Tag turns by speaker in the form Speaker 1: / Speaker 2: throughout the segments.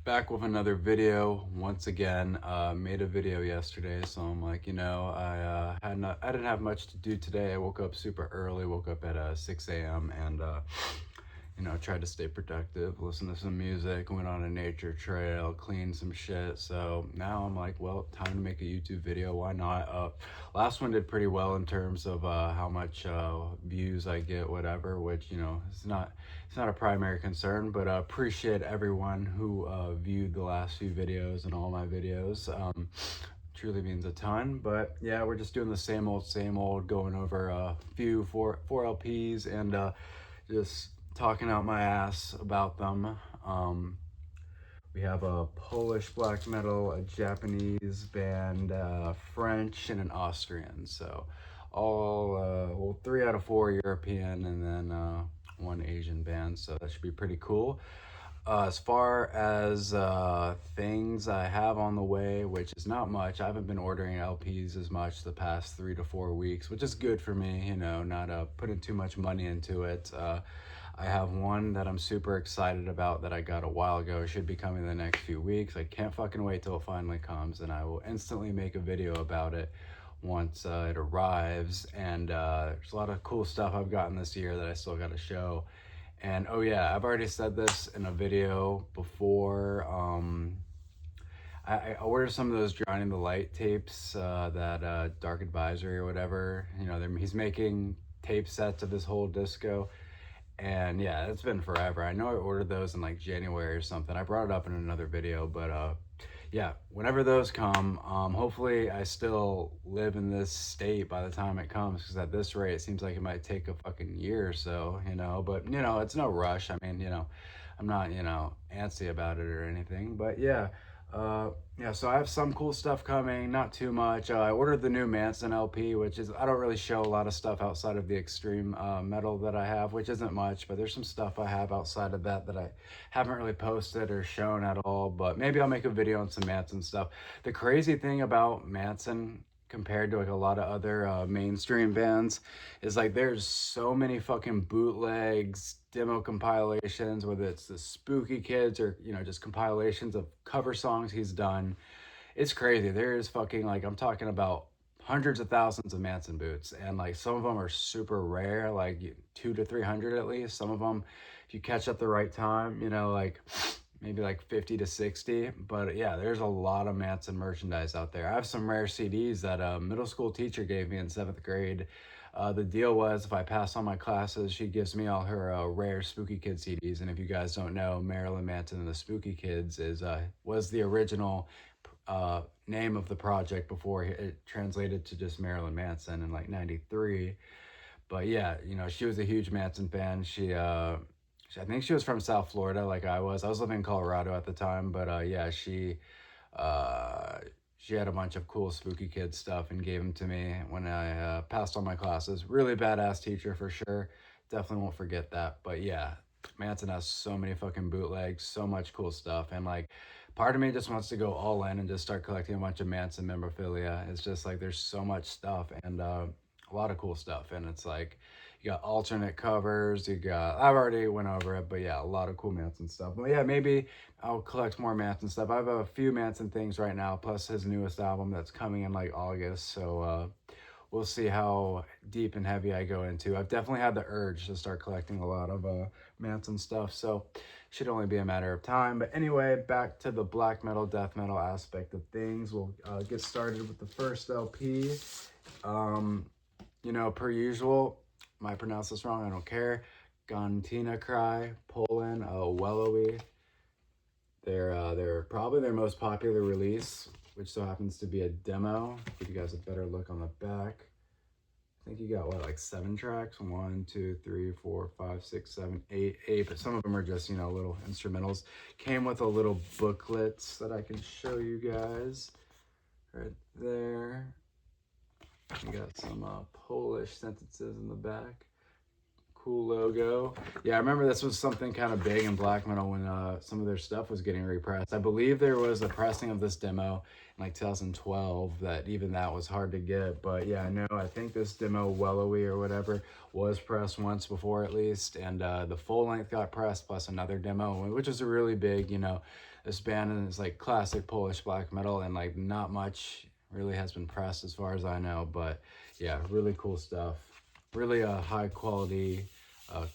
Speaker 1: Back with another video once again. Made a video yesterday, so I'm like, I didn't have much to do today. I woke up super early, woke up at 6 a.m. and tried to stay productive, listen to some music, went on a nature trail, cleaned some shit. So now I'm like, well, time to make a YouTube video. Why not? Last one did pretty well in terms of how much views I get, whatever, which it's not a primary concern, but appreciate everyone who viewed the last few videos and all my videos. Truly means a ton. But yeah, we're just doing the same old, going over a few four LPs and just talking out my ass about them. We have a Polish black metal, a Japanese band, French, and an Austrian. So all, well, 3 out of 4 European, and then one Asian band. So that should be pretty cool. As far as things I have on the way, which is not much, I haven't been ordering LPs as much the past 3 to 4 weeks, which is good for me, not putting too much money into it. I have one that I'm super excited about that I got a while ago. It should be coming in the next few weeks. I can't fucking wait till it finally comes, and I will instantly make a video about it once it arrives. And there's a lot of cool stuff I've gotten this year that I still got to show. And oh yeah, I've already said this in a video before. I ordered some of those Drowning the Light tapes, that Dark Advisory or whatever. He's making tape sets of his whole disco. And yeah, it's been forever. I know I ordered those in like January or something. I brought it up in another video, but yeah, whenever those come, hopefully I still live in this state by the time it comes, because at this rate, it seems like it might take a fucking year or so, but it's no rush. I mean, I'm not, antsy about it or anything, but yeah. Yeah, so I have some cool stuff coming, not too much. I ordered the new Manson LP, which is, I don't really show a lot of stuff outside of the extreme metal that I have, which isn't much, but there's some stuff I have outside of that I haven't really posted or shown at all, but maybe I'll make a video on some Manson stuff. The crazy thing about Manson compared to like a lot of other mainstream bands is like there's so many fucking bootlegs, demo compilations, whether it's the Spooky Kids or just compilations of cover songs he's done. It's crazy. There is fucking, like, I'm talking about hundreds of thousands of Manson boots, and like some of them are super rare, like 200 to 300 at least. Some of them, if you catch up the right time, like maybe like 50 to 60. But yeah, there's a lot of Manson merchandise out there. I have some rare CDs that a middle school teacher gave me in 7th grade. The deal was, if I pass all my classes, she gives me all her rare Spooky Kids CDs. And if you guys don't know, Marilyn Manson and the Spooky Kids was the original name of the project before it translated to just Marilyn Manson in like '93. But yeah, she was a huge Manson fan. I think she was from South Florida, like I was. I was living in Colorado at the time, but yeah, uh, she had a bunch of cool Spooky Kids stuff and gave them to me when I passed all my classes. Really badass teacher for sure. Definitely won't forget that. But yeah, Manson has so many fucking bootlegs, so much cool stuff, and like part of me just wants to go all in and just start collecting a bunch of Manson memorabilia. It's just like there's so much stuff, and a lot of cool stuff, and it's like you got alternate covers, I've already went over it, but yeah, a lot of cool Manson stuff. But yeah, maybe I'll collect more Manson stuff. I have a few Manson things right now, plus his newest album that's coming in like August. So we'll see how deep and heavy I go into. I've definitely had the urge to start collecting a lot of Manson stuff, so should only be a matter of time. But anyway, back to the black metal, death metal aspect of things. We'll get started with the first LP. Per usual, might pronounce this wrong, I don't care. Gantina Cry, Poland, Wellowy. They're probably their most popular release, which so happens to be a demo. Give you guys a better look on the back. I think you got like 7 tracks. 1, 2, 3, 4, 5, 6, 7, 8. But some of them are just, little instrumentals. Came with a little booklets that I can show you guys right there. You got some Polish sentences in the back. Cool logo. Yeah, I remember this was something kind of big in black metal when some of their stuff was getting repressed. I believe there was a pressing of this demo in like 2012 that even that was hard to get. But yeah, I think this demo, Wellowy or whatever, was pressed once before at least. And the full length got pressed plus another demo, which is a really big, this band is like classic Polish black metal and like not much really has been pressed as far as I know. But yeah, really cool stuff. Really a high quality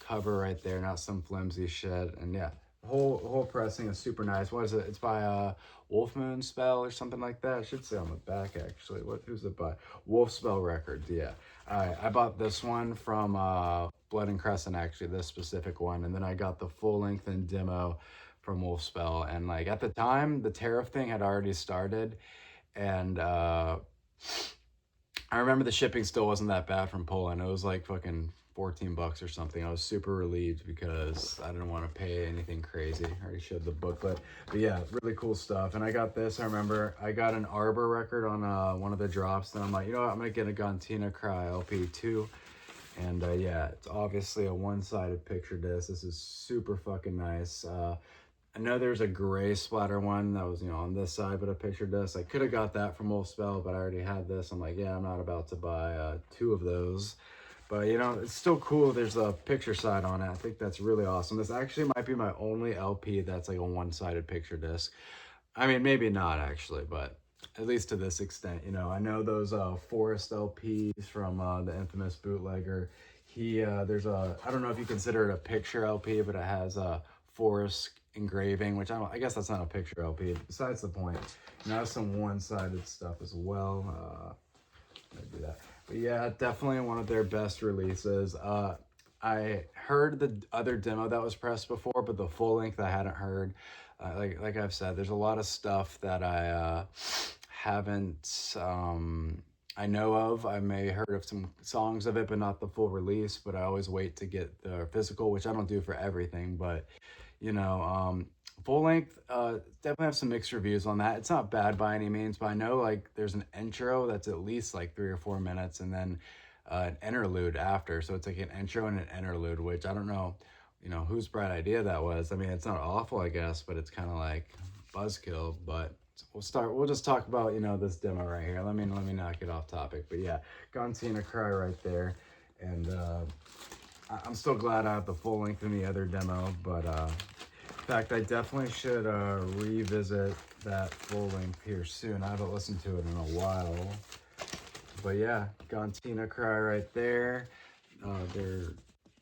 Speaker 1: cover right there, not some flimsy shit. And yeah, whole pressing is super nice. What is it? It's by Wolf Moon Spell or something like that. I should say on the back actually. Who's it by? Wolf Spell Records. Yeah. All right. I bought this one from Blood and Crescent actually, this specific one, and then I got the full length and demo from Wolf Spell. And like at the time, the tariff thing had already started, and I remember the shipping still wasn't that bad from Poland. It was like fucking $14 or something. I was super relieved because I didn't want to pay anything crazy. I already showed the booklet. But yeah, really cool stuff. And I got this. I remember I got an Arbor record on one of the drops. Then I'm like, you know what? I'm going to get a Gontina Cry LP too. And yeah, it's obviously a one-sided picture disc. This is super fucking nice. I know there's a gray splatter one that was, on this side, but a picture disc. I could have got that from Wolf Spell, but I already had this. I'm like, yeah, I'm not about to buy two of those. But, it's still cool. There's a picture side on it. I think that's really awesome. This actually might be my only LP that's like a one-sided picture disc. I mean, maybe not actually, but at least to this extent, I know those Forest LPs from the infamous bootlegger. There's I don't know if you consider it a picture LP, but it has a Forest engraving, which I guess that's not a picture LP. Besides the point, now some one-sided stuff as well. I do that, but yeah, definitely one of their best releases. I heard the other demo that was pressed before, but the full length I hadn't heard. Like I've said, there's a lot of stuff that I haven't. I know of. I may heard of some songs of it, but not the full release. But I always wait to get the physical, which I don't do for everything. But full length, definitely have some mixed reviews on that. It's not bad by any means, but I know like there's an intro that's at least like 3 or 4 minutes, and then an interlude after. So it's like an intro and an interlude, which I don't know, whose bright idea that was. I mean, it's not awful, I guess, but it's kind of like buzzkill. But we'll just talk about, this demo right here. Let me not get off topic. But yeah, Gontina Cry right there. And I'm still glad I have the full length in the other demo, but in fact, I definitely should revisit that full length here soon. I haven't listened to it in a while. But yeah, Gontina Cry right there. They're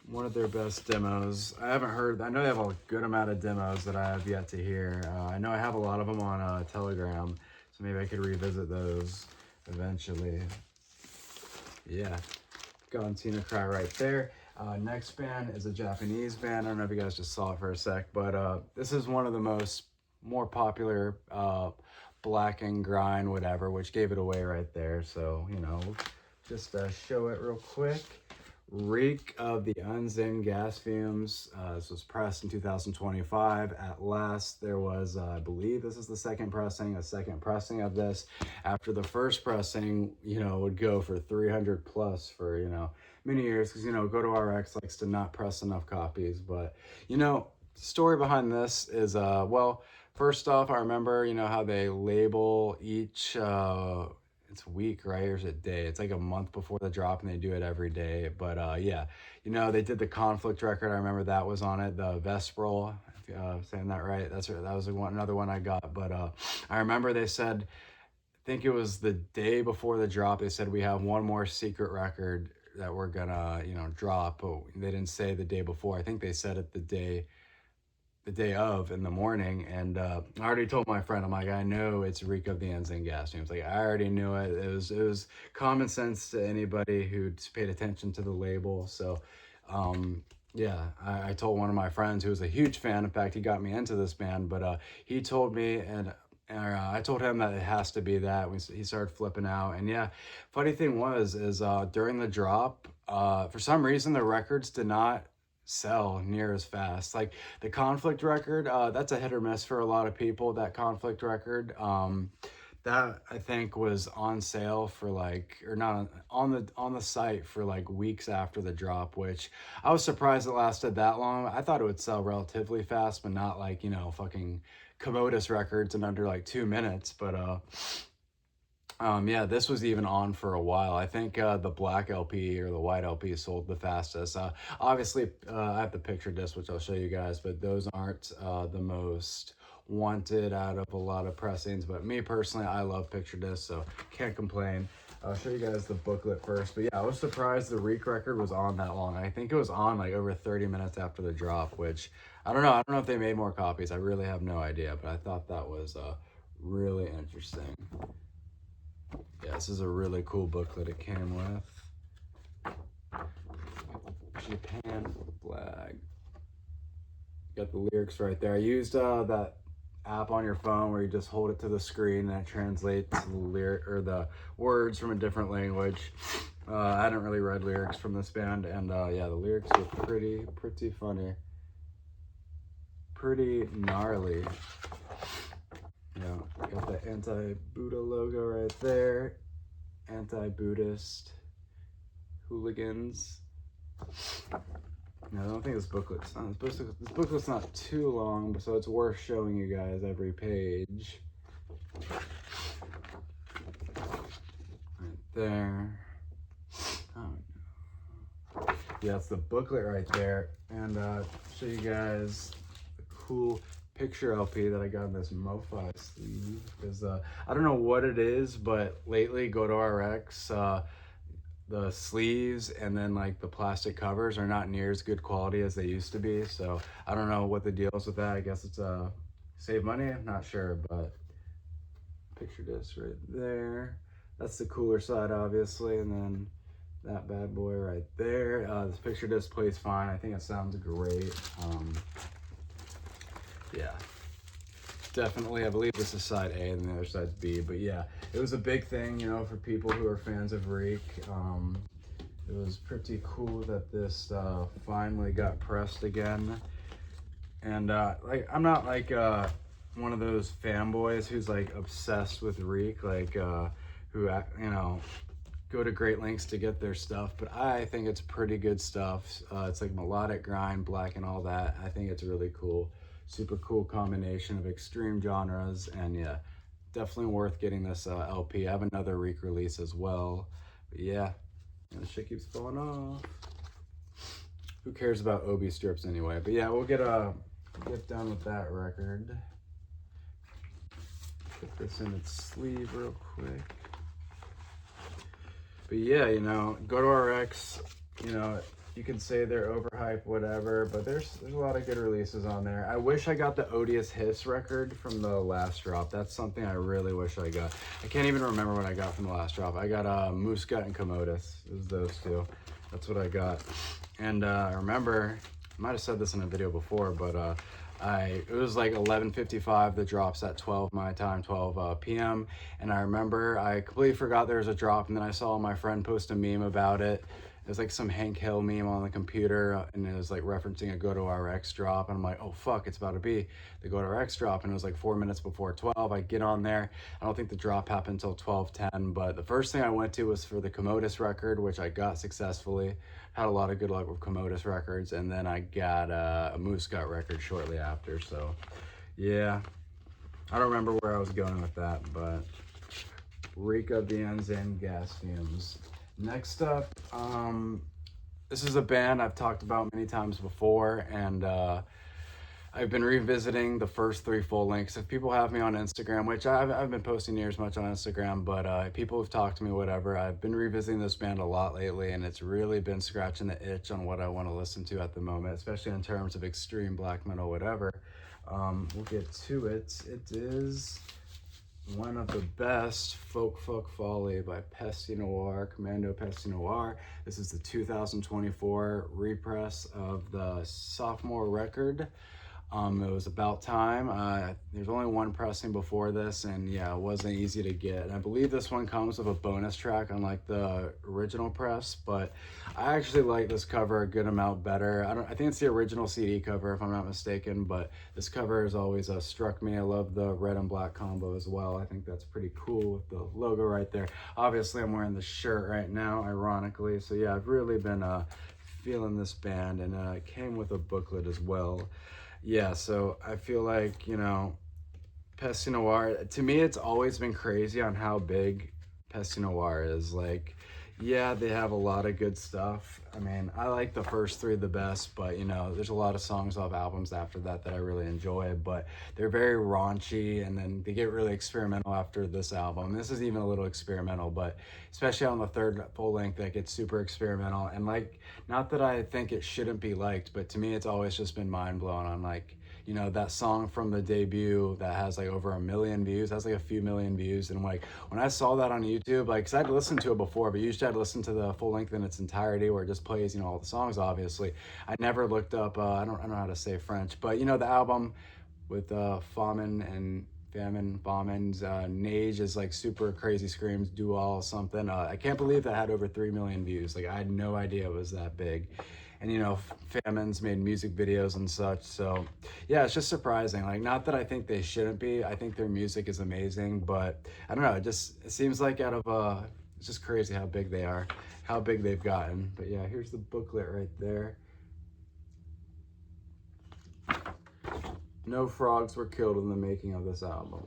Speaker 1: one of their best demos. I know they have a good amount of demos that I have yet to hear. I know I have a lot of them on Telegram, so maybe I could revisit those eventually. Yeah, Gontina Cry right there. Next band is a Japanese band. I don't know if you guys just saw it for a sec, but this is one of the more popular black and grind whatever, which gave it away right there. So, just show it real quick. Reek of the Unzen Gas Fumes. This was pressed in 2025. At last, there was, I believe this is the second pressing of this. After the first pressing, would go for 300 plus for, many years, because, Go to RX likes to not press enough copies. But, story behind this is, first off, I remember, how they label each, it's week, right? Or is it day? It's like a month before the drop, and they do it every day. But yeah, they did the Conflict record. I remember that was on it. The Vesperal, if I'm saying that right. That was another one I got. But I remember they said, I think it was the day before the drop, they said we have one more secret record that we're gonna, drop. But they didn't say the day before. I think they said it the day of in the morning. And I already told my friend, I'm like, I know it's Reek of the Unzen Gas Fumes. Like, I already knew it. It was common sense to anybody who'd paid attention to the label. So yeah, I told one of my friends who was a huge fan. In fact, he got me into this band, but he told me, and I told him that it has to be that. He started flipping out. And yeah, funny thing is during the drop, for some reason the records did not sell near as fast. Like the Conflict record, that's a hit or miss for a lot of people, that Conflict record. that I think was on sale for like, or not on the site for like weeks after the drop, which I was surprised it lasted that long. I thought it would sell relatively fast, but not like, you know, fucking Commodus records in under like 2 minutes. But yeah, this was even on for a while. I think the black LP or the white LP sold the fastest. Obviously, I have the picture disc, which I'll show you guys, but those aren't the most wanted out of a lot of pressings. But me personally, I love picture discs, so can't complain. I'll show you guys the booklet first. But yeah, I was surprised the Reek record was on that long. I think it was on like over 30 minutes after the drop, which I don't know. I don't know if they made more copies. I really have no idea, but I thought that was really interesting. Yeah, this is a really cool booklet it came with. Japan flag. Got the lyrics right there. I used that app on your phone where you just hold it to the screen and it translates the lyric or the words from a different language. I hadn't really read lyrics from this band, and yeah, the lyrics were pretty funny, pretty gnarly. Yeah, got the anti-Buddha logo right there. Anti-Buddhist hooligans. No, I don't think this booklet's not. This booklet's not too long, so it's worth showing you guys every page. Right there. Oh no. Yeah, it's the booklet right there, and show you guys the cool picture LP that I got in this MoFi sleeve, because I don't know what it is, but lately GoToRx, the sleeves and then like the plastic covers are not near as good quality as they used to be. So I don't know what the deal is with that. I guess it's save money, I'm not sure, but picture disc right there. That's the cooler side, obviously, and then that bad boy right there. This picture disc plays fine. I think it sounds great. Yeah, definitely. I believe this is side A and the other side's B, but yeah, it was a big thing, you know, for people who are fans of Reek. It was pretty cool that this finally got pressed again. And like, I'm not like one of those fanboys who's like obsessed with Reek, like who, you know, go to great lengths to get their stuff, but I think it's pretty good stuff. It's like melodic grind, black and all that. I think it's really cool. Super cool combination of extreme genres, and yeah, definitely worth getting this LP. I have another Reek release as well, but yeah, the shit keeps falling off. Who cares about Obi strips anyway? But yeah, we'll get done with that record. Put this in its sleeve real quick. But yeah, you know, GoToRx, you know, you can say they're overhyped, whatever, but there's a lot of good releases on there. I wish I got the Odious Hiss record from the last drop. That's something I really wish I got. I can't even remember what I got from the last drop. I got Moose Gut and Commodus. It was those two. That's what I got. And I remember, I might have said this in a video before, but it was like 11:55. The drop's at 12 my time, 12 p.m. And I remember I completely forgot there was a drop, and then I saw my friend post a meme about it. It was like some Hank Hill meme on the computer, and it was like referencing a GoToRx drop. And I'm like, oh fuck, it's about to be the GoToRx drop. And it was like 4 minutes before 12. I get on there. I don't think the drop happened until 12:10. But the first thing I went to was for the Commodus record, which I got successfully. Had a lot of good luck with Commodus records, and then I got a Moose Gut record shortly after. So yeah, I don't remember where I was going with that, but Reek of the Enzane gas fumes. Next up, this is a band I've talked about many times before, and I've been revisiting the first 3 full lengths. If people have me on Instagram, which I've been posting near as much on Instagram, but people have talked to me, whatever. I've been revisiting this band a lot lately, and it's really been scratching the itch on what I want to listen to at the moment, especially in terms of extreme black metal, whatever. We'll get to it. It is one of the best, Folk Fuck Folly by Pesty Noir, Commando Pesty Noir. This is the 2024 repress of the sophomore record. It was about time. There's only one pressing before this, and yeah, it wasn't easy to get. And I believe this one comes with a bonus track unlike the original press, but I actually like this cover a good amount better. I think it's the original CD cover if I'm not mistaken, but this cover has always struck me. I love the red and black combo as well. I think that's pretty cool with the logo right there. Obviously, I'm wearing the shirt right now, ironically. So yeah, I've really been feeling this band, and it came with a booklet as well. Yeah, so I feel like, Peste Noir, to me, it's always been crazy on how big Peste Noir is. Like, yeah, they have a lot of good stuff. I mean, I like the first three the best, but, there's a lot of songs off albums after that that I really enjoy, but they're very raunchy, and then they get really experimental after this album. This is even a little experimental, but especially on the third full length, that gets super experimental. And, like, not that I think it shouldn't be liked, but to me, it's always just been mind blowing on, like, that song from the debut that has like over 1 million views, has like a few million views. And like when I saw that on YouTube, like, cause I'd listened to it before, but usually I'd listen to the full length in its entirety where it just plays, all the songs, obviously. I never looked up, I don't know how to say French, but the album with Famen's Nage is like super crazy screams, do all something. I can't believe that had over 3 million views. Like I had no idea it was that big. And Famen's made music videos and such, so yeah, it's just surprising. Like, not that I think they shouldn't be. I think their music is amazing, but I don't know. It seems like it's just crazy how big they are, how big they've gotten. But yeah, here's the booklet right there. No frogs were killed in the making of this album.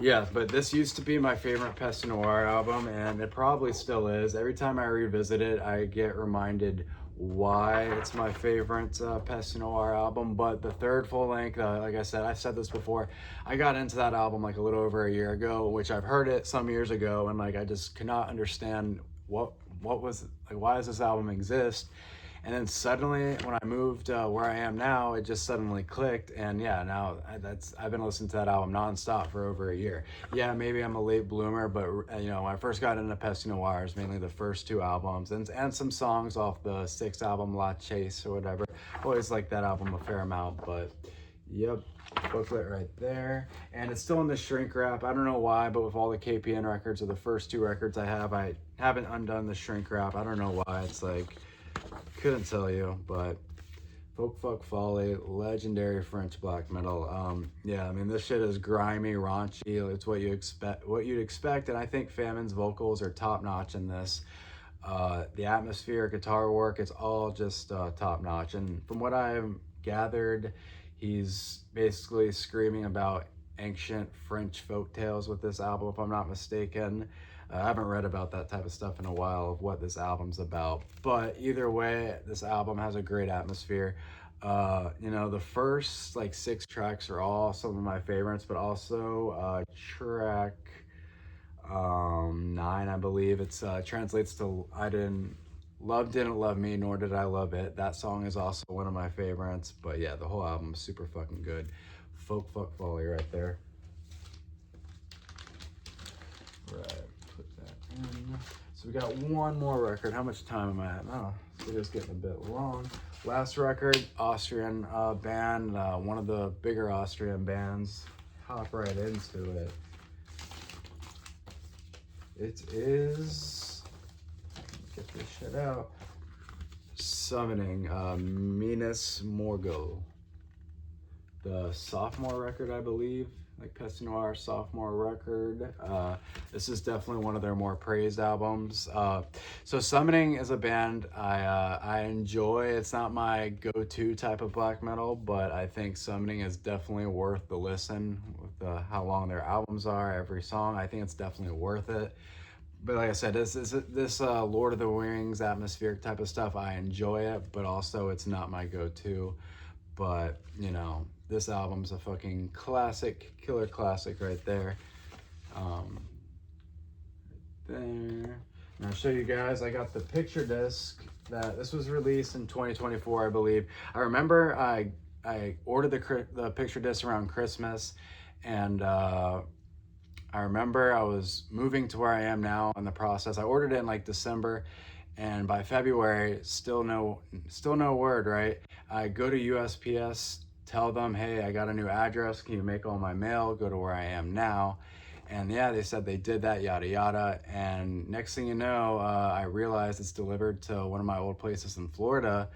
Speaker 1: Yeah, but this used to be my favorite Peste Noir album, and it probably still is. Every time I revisit it, I get reminded why it's my favorite Peste Noir album. But the third full length, like I said, I've said this before, I got into that album like a little over a year ago, which I've heard it some years ago, and like I just could not understand what was, like, why does this album exist? And then suddenly, when I moved where I am now, it just suddenly clicked. And yeah, now I've been listening to that album nonstop for over a year. Yeah, maybe I'm a late bloomer, but when I first got into Peste Noir, it was mainly the first two albums and some songs off the sixth album, La Chase or whatever. Always liked that album a fair amount, but yep. Booklet right there, and it's still in the shrink wrap. I don't know why, but with all the KPN records or the first two records I haven't undone the shrink wrap. I don't know why. It's like, couldn't tell you, but Folk Fuck Folly, legendary French black metal. Yeah, I mean, this shit is grimy, raunchy. It's what you'd expect, and I think Famen's vocals are top notch in this. The atmosphere, guitar work, it's all just top notch. And from what I've gathered, he's basically screaming about ancient French folk tales with this album, if I'm not mistaken. I haven't read about that type of stuff in a while of what this album's about. But either way, this album has a great atmosphere. The first like 6 tracks are all some of my favorites, but also track 9, I believe. It's translates to didn't love me, nor did I love it. That song is also one of my favorites. But yeah, the whole album is super fucking good. Folk Fuck Folly right there. Right. So we got one more record. How much time am I at? Oh, this video's getting a bit long. Last record, Austrian band, one of the bigger Austrian bands. Hop right into it. It is, get this shit out, Summoning, Minas Morgul. The sophomore record, I believe. Like Peste Noir sophomore record. This is definitely one of their more praised albums. So Summoning is a band I enjoy. It's not my go-to type of black metal, but I think Summoning is definitely worth the listen with how long their albums are, every song. I think it's definitely worth it. But like I said, this Lord of the Rings atmospheric type of stuff, I enjoy it, but also it's not my go-to. But, this album's a fucking classic, killer classic right there. There. And I'll show you guys, I got the picture disc that this was released in 2024, I believe. I remember I ordered the picture disc around Christmas, and I remember I was moving to where I am now in the process. I ordered it in like December, and by February, still no word, right? I go to USPS tell them, hey, I got a new address. Can you make all my mail go to where I am now? And yeah, they said they did that, yada, yada. And next thing you know, I realized it's delivered to one of my old places in Florida.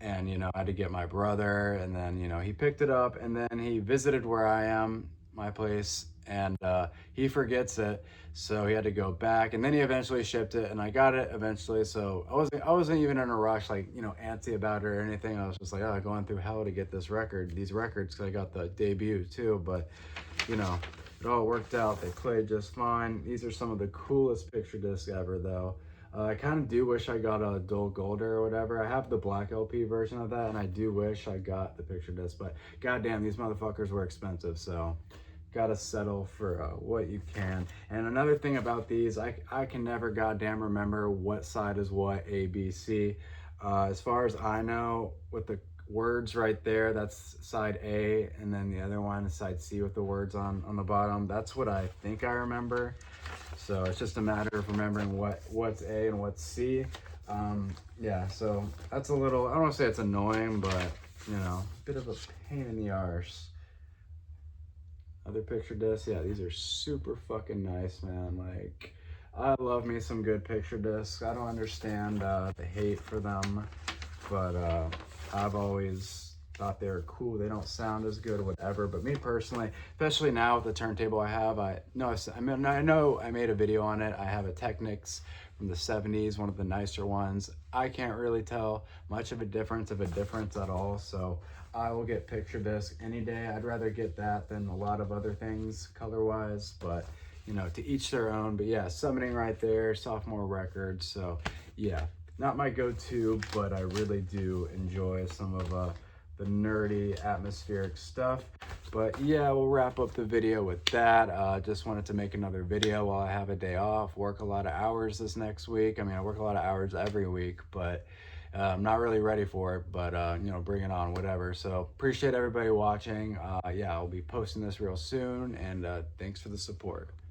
Speaker 1: And, I had to get my brother, and then, he picked it up, and then he visited where I am, my place, and he forgets it. So he had to go back, and then he eventually shipped it, and I got it eventually. So I wasn't even in a rush, like, antsy about it or anything. I was just like, oh, going through hell to get these records, because I got the debut too. But, it all worked out. They played just fine. These are some of the coolest picture discs ever, though. I kind of do wish I got a dual golder or whatever. I have the black LP version of that, and I do wish I got the picture disc. But goddamn, these motherfuckers were expensive, so gotta settle for what you can. And another thing about these, I can never goddamn remember what side is what, A, B, C. As far as I know, with the words right there, that's side A, and then the other one is side C with the words on the bottom. That's what I think I remember. So it's just a matter of remembering what's A and what's C. Yeah, so that's a little, I don't want to say it's annoying, but a bit of a pain in the arse. Other picture discs, yeah, these are super fucking nice, man. Like, I love me some good picture discs. I don't understand the hate for them, but I've always thought they were cool. They don't sound as good or whatever, but me personally, especially now with the turntable I have, I know I made a video on it. I have a Technics from the 70s, one of the nicer ones. I can't really tell much of a difference at all, so I will get picture disc any day. I'd rather get that than a lot of other things color-wise, but to each their own. But yeah, Summoning right there, sophomore record. So yeah, not my go-to, but I really do enjoy some of the nerdy atmospheric stuff. But yeah, we'll wrap up the video with that. Just wanted to make another video while I have a day off, work a lot of hours this next week. I mean, I work a lot of hours every week, but I'm not really ready for it, but bring it on, whatever. So appreciate everybody watching. Yeah, I'll be posting this real soon, and thanks for the support.